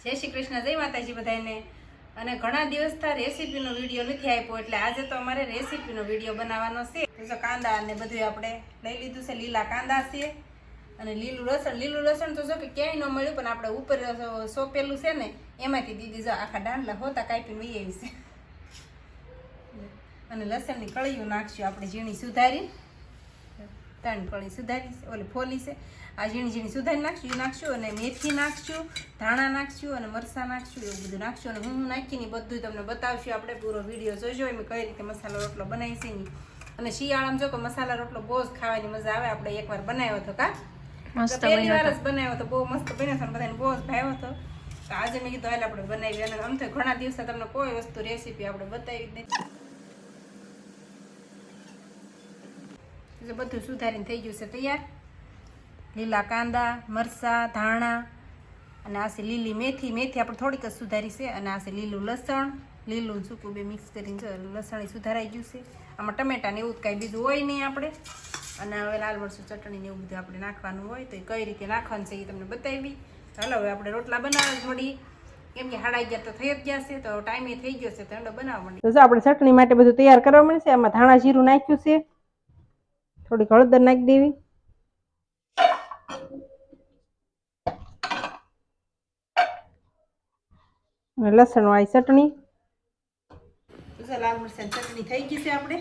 જય શ્રી કૃષ્ણ, જય માતાજી બધાને। અને ઘણા દિવસથી રેસીપીનો વિડીયો નથી આપ્યો, એટલે આજે તો અમારે રેસીપીનો વિડીયો બનાવવાનો છે। તો કાંદા અને બધું આપણે લઈ લીધું છે, લીલા કાંદા છે અને લીલું લસણ। લીલું લસણ તો જો કે ક્યાંય ન મળ્યું, પણ આપણે ઉપર સોંપેલું છે ને એમાંથી દીદી જો આખા દાંડલા હોતા કાપીને વહી આવી છે। અને લસણની કળીઓ નાખશું આપણે ઝીણી સુધારી, 3 કળી સુધારી ઓલી ફોલી છે, આ ઝીણી ઝીણી સુધારી નાખશું, એ નાખશું અને મેથી નાખશું, ધાણા નાખશું અને મરચાં નાખશું, એવું બધું નાખશું। અને હું નાખીને બધું તમને બતાવશું। આપણે પૂરો વિડીયો જોજો એમ કઈ રીતે મસાલો રોટલો બનાવી છે ને। અને શિયાળામાં જો કે મસાલા રોટલો બહુ જ ખાવાની મજા આવે। આપણે એકવાર બનાવ્યો હતો કા મસ્ત, પહેલી વાર જ બનાવ્યો હતો, બહુ મસ્ત બન્યો હતો, બધાને બહુ જ ભાવ્યો હતો। તો આજે મેં કીધું હાલ આપણે બનાવી। અને આમ તો ઘણા દિવસે તમને કોઈ વસ્તુ રેસીપી આપણે બતાવી જ નથી। બધું સુધારીને થઈ ગયું છે તૈયાર। લીલા કાંદા, મરચાં, ધાણા અને આ છે લીલી મેથી। મેથી આપણે થોડીક જ સુધારી છે। અને આ છે લીલું લસણ, લીલું સૂકું બે મિક્સ કરીને લસણ સુધારાઈ ગયું છે। આમાં ટમેટા ને એવું કાંઈ બીજું હોય નહીં આપણે। અને હવે લાલ મરચું ચટણી ને એવું બધું આપણે નાખવાનું હોય, તો એ કઈ રીતે નાખવાનું છે એ તમને બતાવી। ચાલો હવે આપણે રોટલા બનાવવા જ મળી, કેમ કે 11:30 તો થઈ જ ગયા છે, તો ટાઈમે થઈ ગયો છે, તો એનો બનાવવા મળી। તો જો આપણે ચટણી માટે બધું તૈયાર કરવા મળશે। આમાં ધાણા જીરું નાખ્યું છે, થોડીક હળદર નાખી દેવી, અને લસણ વાળી ચટણી। લાલ મરચાં ચટણી થઈ ગઈ છે। આપણે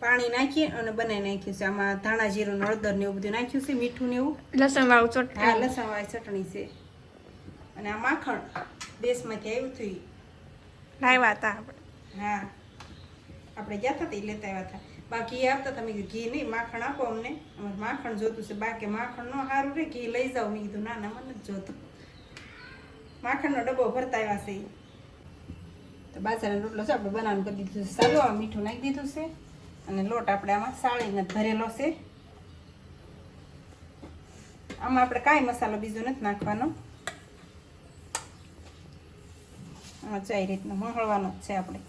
પાણી નાખીએ અને બનાવી નાખ્યું છે। આમાં ધાણા જીરું ને હળદર ને એવું બધું નાખ્યું છે, મીઠું ને એવું, લસણ વાળું ચટણી, હા લસણ વાળી ચટણી છે। અને આ માખણ દેશમાંથી આવ્યું હતું, લાવ્યા હતા આપણે, હા આપણે ગયા હતા તે લેતા આવ્યા હતા। બાકી એ આપતા તમે ઘી નહીં, માખણ આપો અમને, અમારે માખણ જોતું છે। બાકી માખણ નો સારું રે, ઘી લઈ જાવ। મેં કીધું ના ના મને જ જોતું, માખણનો ડબ્બો ભરતા આવ્યા છે। તો બાજરાનો રોટલો છે આપણે બનાવવાનું કરી દીધું છે। સારું, આ મીઠું નાખી દીધું છે અને લોટ આપણે આમાં સાળીને ભરેલો છે। આમાં આપણે કાંઈ મસાલો બીજો નથી નાખવાનો, આમાં ચાઈ રીતનો મહળવાનો જ છે। આપણે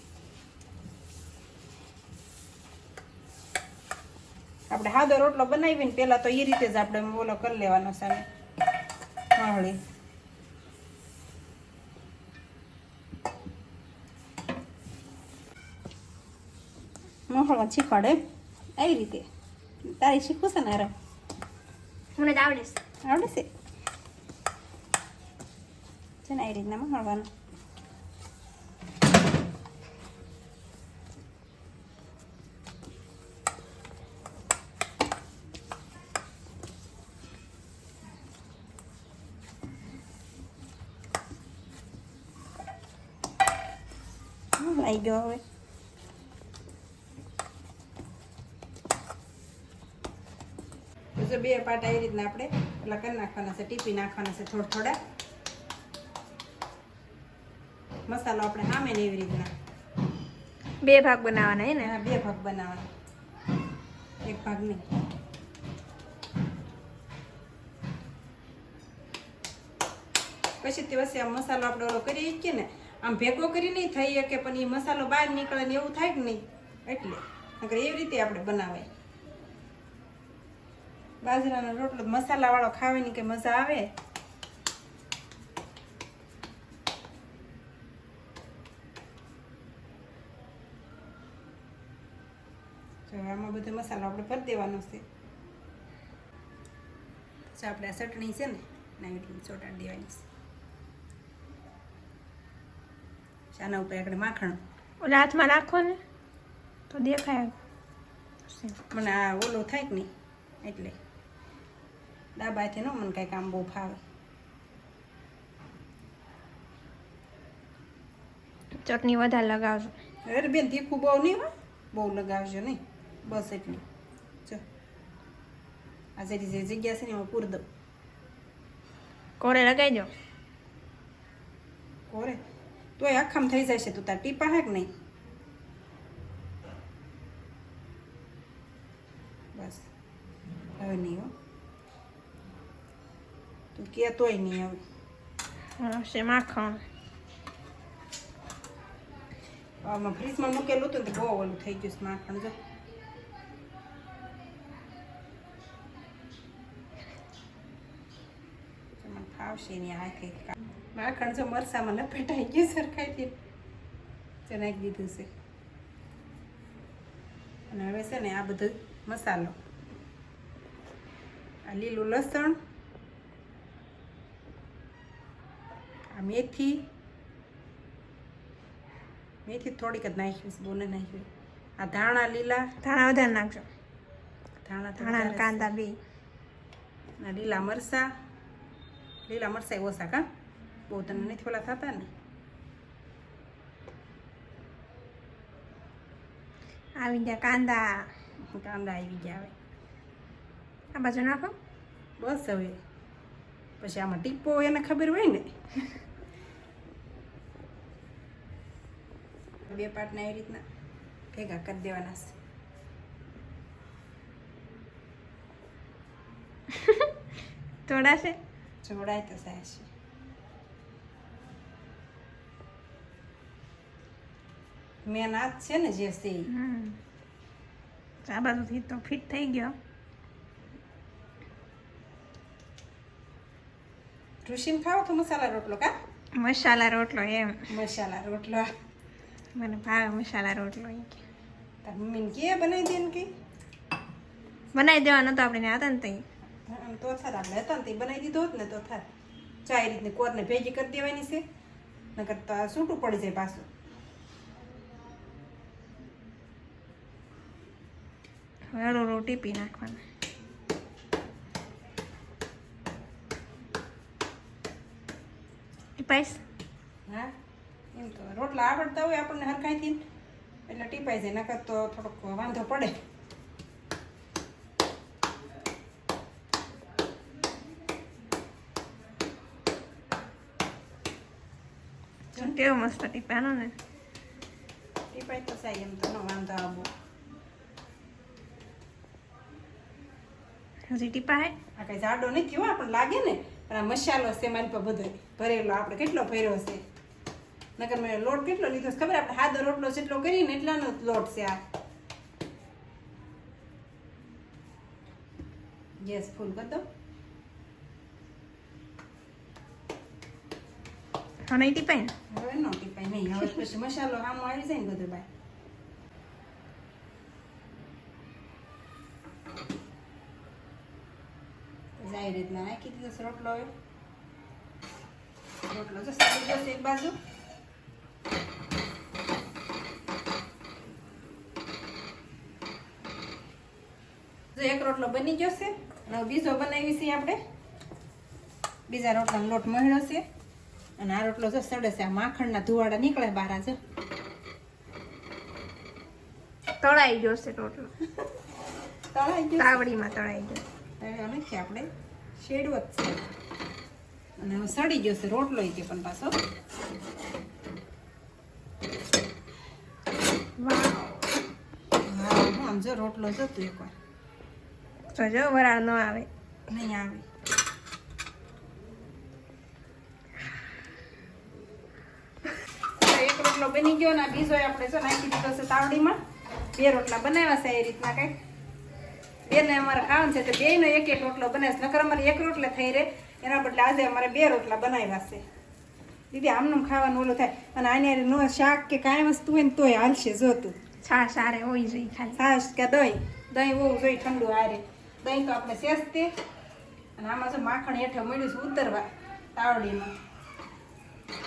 સાદો રોટલો બનાવીને પહેલાં તો એ રીતે જ આપણે ઓલો કરી લેવાનો છે, મહળી મહળવા શીખવાડે આવી રીતે। તારી શીખવું છે ને? અરે મને તો આવડે છે, આવડે છે ને? આવી રીતના મહળવાનું। આવી ગયો હવે બે પાટ આવી રીતના આપણે પેલા કરી નાખવાના છે, ટીપી નાખવાના છે થોડા થોડા મસાલો આપણે સામે ને એવી રીતના 2 ભાગ બનાવવાના, હે ને? હા 2 ભાગ બનાવવાના, 1 ભાગ નહીં। પછી તે વચ્ચે આ મસાલો આપણે ઓલો કરી શકીએ ને, આમ ભેગો કરી નહીં થઈ શકે, પણ એ મસાલો બહાર નીકળે ને એવું થાય કે નહીં, એટલે એવી રીતે આપણે બનાવાય। બાજરાનો રોટલો મસાલા વાળો ખાવાની કઈ મજા આવે। તો આમાં બધો મસાલો આપણે ભરી દેવાનો છે। તો આપણે આ ચટણી છે ને ના એટલી ચોટાડી દેવાની છે। આના ઉપર આપણે માખણ ઓલા હાથમાં નાખો ને તો દેખાય, મને આ ઓલો થાય કે નહીં એટલે ડાબાથી ન મને કાંઈ કામ બહુ ફાવે। ચટણી વધારે લગાવજો, અરે બેન તીખું બહુ નહીં હોય, બહુ લગાવજો નહીં, બસ એટલી। જો આ જે જગ્યા છે ને એમાં પૂર દઉં, કોરે લગાવી દો, કોરે તોય આખામ થઈ જાય છે। તું તાર ટીપા હે કે નહીં? બસ હવે નહીં હો, તું કે તોય નહીં હવે। હા છે માખણ, આમાં ફ્રીજમાં મૂકેલું હતું ને બહુ ઓલું થઈ ગયું છે માખણ। જો આવશે ને આ કંઈક માખણ જો મરસામાં લપેટાઈ ગયું સરખાઈથી તો નાખી દીધું છે. અને હવે છે ને આ બધો મસાલો, આ લીલું લસણ, આ મેથી થોડીક જ નાખ્યું છે, બહુ ન નાખ્યું. આ ધાણા લીલા, ધાણા વધારે નાખજો. ધાણા કાંદા બે, આ લીલા મરસા ઓછા કા બહુ તને નથી ઓલા થતા ને. આવી ગયા કાંદા આવી ગયા. હવે આ બાજુ નાખો બસ. હવે પછી આમાં ટીપો એને ખબર હોય ને, 2 પાર્ટના એ રીતના ભેગા કરી દેવાના છે. તોડાશે જોડાય તો સાચી. મેન આ છે ને જે છે આ બાજુથી તો ફિટ થઈ ગયો. ઋષિને ખાવો તો મસાલા રોટલો કા? મસાલા રોટલો એમ. મસાલા રોટલો મને ભાવે મસાલા રોટલો. તાર મમ્મીને કે બનાવી દે ને કે બનાવી દેવાનો તો આપણે હતા ને તઈ તો થાત. આપણે હતા ને તે બનાવી દીધો હોત ને તો થાત. ચા એ રીતને કોરને ભેગી કરી દેવાની છે, નકર તો સૂટું પડી જાય પાછું. હવે રોટી પી નાખવાનું. ટીપાઈશ? હા, એમ તો રોટલા આવડતા હોય આપણને હરખાઈથી એટલે ટીપાઈ જાય, નકર તો થોડોક વાંધો પડે. કેવો મસ્ત ટીપાનો ને. ટીપાઈ તો સાહેબ એમ તો ન વાંધો આવો. હજી ટીપા હે? આ કઈ જાડો નથી હોય પણ લાગે ને. પણ આ મસાલો છે મારી પર બધો ભરેલો, આપણે કેટલો ભર્યો છે. નકર મેં લોટ કેટલો લીધો છે ખબર? આપણે સાદો રોટલો જેટલો કરીને એટલાનો લોટ છે આ. ગેસ ફૂલ કરી દો. હા, નહીં ટીપાય ને? હવે નો ટીપાય નહીં. હવે પછી મસાલો આમ આવી જાય ને બધું બાય. જાય રીતના નાખી દીધો રોટલો. હવે રોટલો જો સારી જશે એક બાજુ. જો એક રોટલો બની જશે અને બીજો બનાવી છે આપણે. બીજા રોટલાનો લોટ મહેડો છે અને આ રોટલો જો સડે છે. આ માખણના ધુવાડા નીકળે બહાર. જો તળાઈ જશે રોટલો. તળાઈ ગયો, તાવડીમાં તળાઈ ગયો. તળ્યો નથી, આપણે શેડવો જ છે. અને હવે સડી ગયો છે રોટલો તે પણ પાછો. આમ જો રોટલો જતો એકવાર તો જો વરાળ ન આવે. નહીં આવે. એક રોટલો બની ગયો ને બીજો આપણે જો નાખી દીધો છે તાવડીમાં. 2 રોટલા બનાવ્યા છે એ રીતના કંઈક. બેને અમારે ખાવાનું છે તો બેયનો એક રોટલો બનાવીશ. નકર અમારે એક રોટલા થઈ રહે, એના બદલે આજે અમારે 2 રોટલા બનાવ્યા છે. દીદી આમનું ખાવાનું ઓલું થાય. અને આની નો શાક કે કાંઈ વસ્તુ હોય ને તોય હાલશે. જોતું છાશ સારે હોવી જોઈએ ખાલી. છાશ કે દહીં હોવું જોઈએ ઠંડુ. હારે દહીં તો આપણે શેષતે. અને આમાં જો માખણ હેઠળ મળ્યું છે ઉતરવા તાવડીમાં.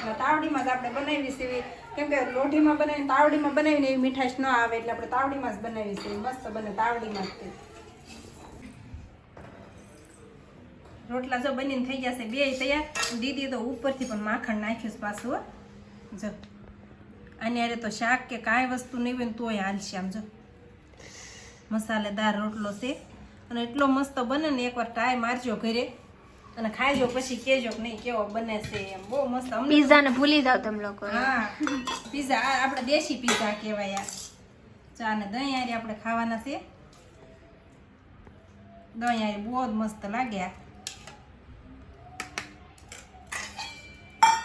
અને તાવડીમાં જ આપણે બનાવી છે. કેમ કે લોઢીમાં બનાવીને તાવડીમાં બનાવીને એવી મીઠાશ ન આવે એટલે આપણે તાવડીમાં જ બનાવી છે. મસ્ત બને તાવડીમાં જ. રોટલા જો બનીને થઈ જશે 2 તૈયાર. દીદી તો ઉપરથી પણ માખણ નાખ્યું છે પાછું. જો આની હારે તો શાક કે કાંઈ વસ્તુ નહીં હોય ને તોય હાલશે. આમ જો મસાલેદાર રોટલો છે અને એટલો મસ્ત બને ને. એકવાર ટ્રાય મારજો ઘરે અને ખાઈજો, પછી કહેજો કે નહીં કેવો બને છે એમ. બહુ મસ્ત. પીઝા ને ભૂલી જાવ તમે લોકો. હા, પીઝા આપણે દેશી પીઝા કહેવાય. ચા ને દહીં હારે આપણે ખાવાના છે. દહીં હારે બહુ જ મસ્ત લાગ્યા.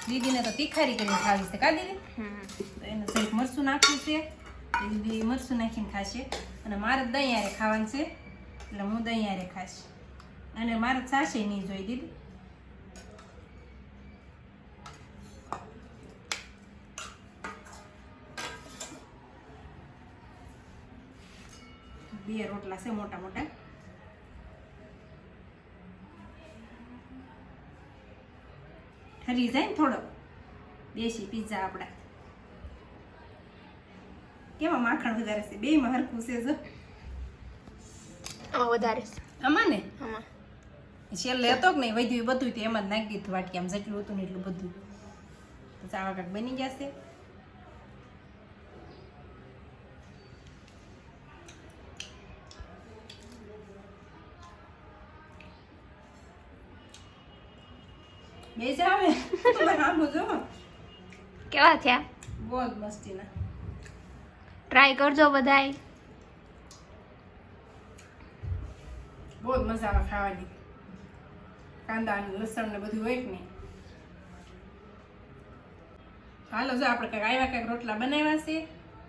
દીદીને તો તીખારી કરીને ખાવી છે કા દીદી? તો એને થોડીક મરચું નાખ્યું છે. દીદી મરચું નાખીને ખાશે. અને મારે દહીં હારે ખાવાનું છે એટલે હું દહીં હારે ખાઈશ. અને મારે છાશે નહીં જોઈ દીદી. 2 રોટલા છે મોટા મોટા. ઠરી જાય ને થોડો દેશી પિઝા આપણા. કેમાં માખણ વધારે છે? બેયમાં હરખું છે જો. વધારે આમાં ને આમાં છેલ્લે હતો કે નહીં વધ્યું બધું તો એમાં જ નાખી દીધું વાટકી. આમ જેટલું હતું ને એટલું બધું. તો ચાવા કાંક બની જશે. બે જાવે આમ જો કેવા થયા? બહુ જ મસ્તીના. ટ્રાય કરજો બધાય. બહુ જ મજા આવે ખાવાની. કાંદા અને લસણ ને બધું હોય કે નહીં. હાલો જો આપણે કંઈક આવ્યા કંઈક રોટલા બનાવ્યા છે.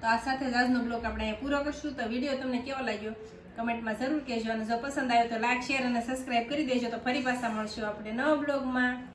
તો આ સાથે જ આજનો બ્લોગ આપણે અહીંયા પૂરો કરશું. તો વિડીયો તમને કેવો લાગ્યો કમેન્ટમાં જરૂર કહેજો. અને જો પસંદ આવ્યો તો લાઈક શેર અને સબસ્ક્રાઈબ કરી દેજો. તો ફરી પાછા મળશું આપણે નવા બ્લોગમાં.